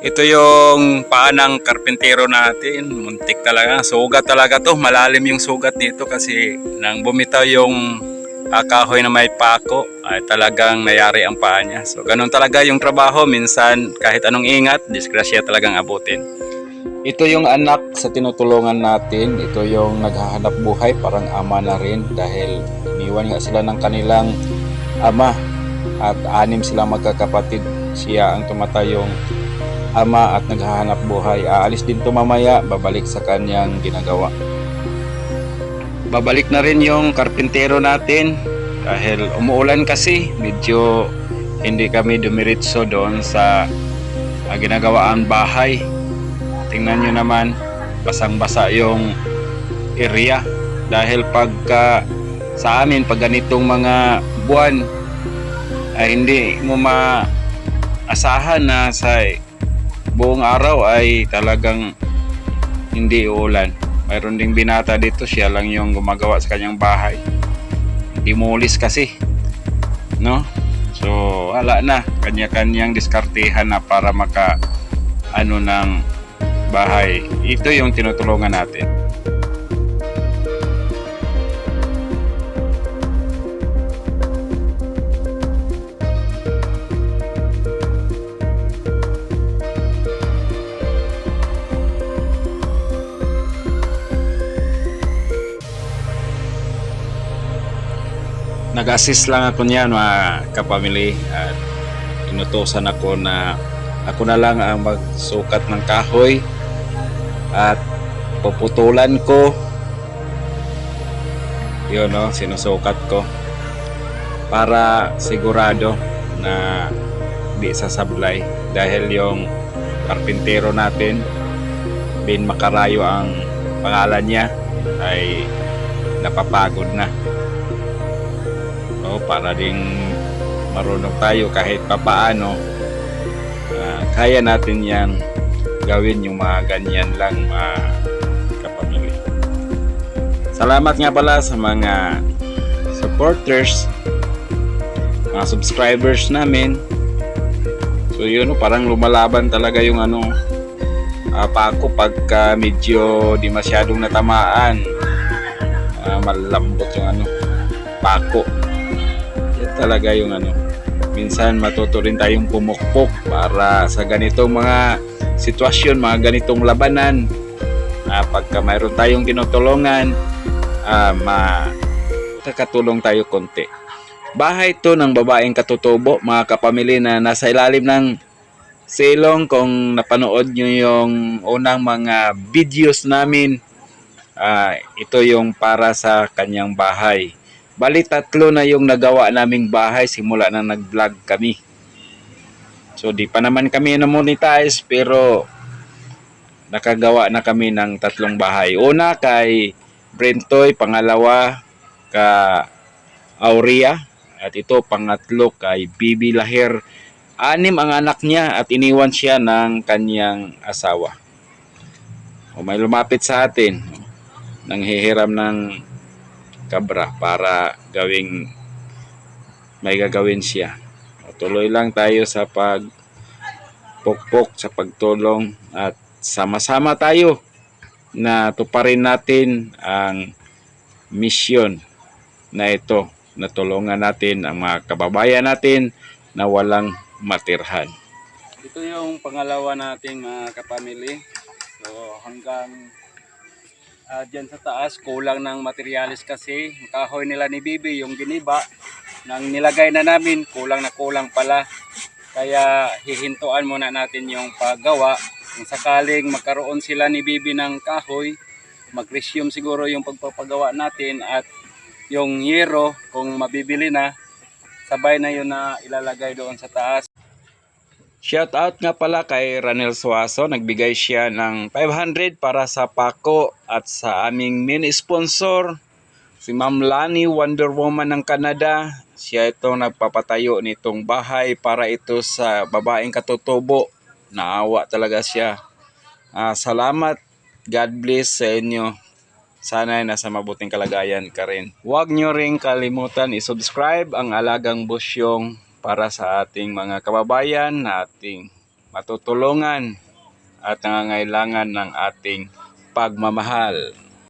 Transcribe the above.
Ito yung paa ng karpintero natin. Muntik talaga. Sugat talaga to. Malalim yung sugat nito kasi nang bumitaw yung kahoy na may pako ay talagang nayari ang paa niya. So ganun talaga yung trabaho. Minsan kahit anong ingat, disgrasya talagang abutin. Ito yung anak sa tinutulungan natin. Ito yung naghahanap buhay, parang ama na rin dahil iniwan nga sila ng kanilang ama at 6 silang magkakapatid. Siya ang tumatayong ama at naghahanap buhay. Aalis din to mamaya, babalik sa kanyang ginagawa. Babalik na rin yung karpintero natin dahil umuulan kasi, medyo hindi kami dumiritso doon sa ginagawaan bahay. Tingnan nyo naman, basang-basa yung area dahil pagka sa amin pag ganitong mga buwan ay hindi mo maasahan na sa buong araw ay talagang hindi uulan. Mayroon ding binata dito, siya lang yung gumagawa sa kanyang bahay. Dimulis kasi, no? So wala na, kanya-kanyang diskartehan na para maka ng bahay. Ito yung tinutulungan natin. Nag-assist lang ako niyan mga kapamilya at inutosan ako na ako na lang ang magsukat ng kahoy at puputulan ko yun, no, sinusukat ko para sigurado na di sasablay dahil yung karpintero natin, Bin Makarayo ang pangalan niya, ay napapagod na. Para ding marunong tayo kahit papaano, kaya natin yan gawin yung mga ganyan lang mga kapamilya. Salamat nga pala sa mga supporters, mga subscribers namin. So yun, parang lumalaban talaga yung pako pagka medyo di masyadong natamaan. Malambot yung pako. Yan talaga yung minsan matuto rin tayong pumukpok para sa ganitong mga sitwasyon, mga ganitong labanan. Pagka mayroon tayong tinutulungan, makakatulong tayo konti. Bahay to ng babaeng katutubo, mga kapamilya, na nasa ilalim ng silong. Kung napanood nyo yung unang mga videos namin, ito yung para sa kanyang bahay. Bali 3 na yung nagawa naming bahay simula na nag-vlog kami. So di pa naman kami na-monetize pero nakagawa na kami ng 3 bahay. Una kay Brentoy, pangalawa ka Aurea, at ito pangatlo kay Bibi Lahir. 6 ang anak niya at iniwan siya ng kanyang asawa. May lumapit sa atin, nanghihiram ng kabra para may gagawin siya. Tuloy lang tayo sa pagpukpok, sa pagtulong, at sama-sama tayo na tuparin natin ang misyon na ito, na tulungan natin ang mga kababayan natin na walang matirhan. Ito yung pangalawa nating mga kapamilya. So hanggang dyan sa taas, kulang ng materialis kasi kahoy nila ni Bibi, yung giniba nang nilagay na namin, kulang na kulang pala. Kaya hihintuan muna natin yung paggawa. Kung sakaling magkaroon sila ni Bibi ng kahoy, mag-resume siguro yung pagpapagawa natin, at yung yero kung mabibili na, sabay na yun na ilalagay doon sa taas. Shout out nga pala kay Ranel Suaso, nagbigay siya ng 500 para sa pako, at sa aming main sponsor, si Ma'am Lani Wonder Woman ng Canada. Siya ito nagpapatayo nitong bahay para ito sa babaeng katutubo. Naawa talaga siya. Salamat, God bless sa inyo. Sana nasa mabuting kalagayan ka rin. Huwag nyo ring kalimutan i-subscribe ang Alagang Busyong para sa ating mga kababayan na ating matutulungan at nangangailangan ng ating pagmamahal.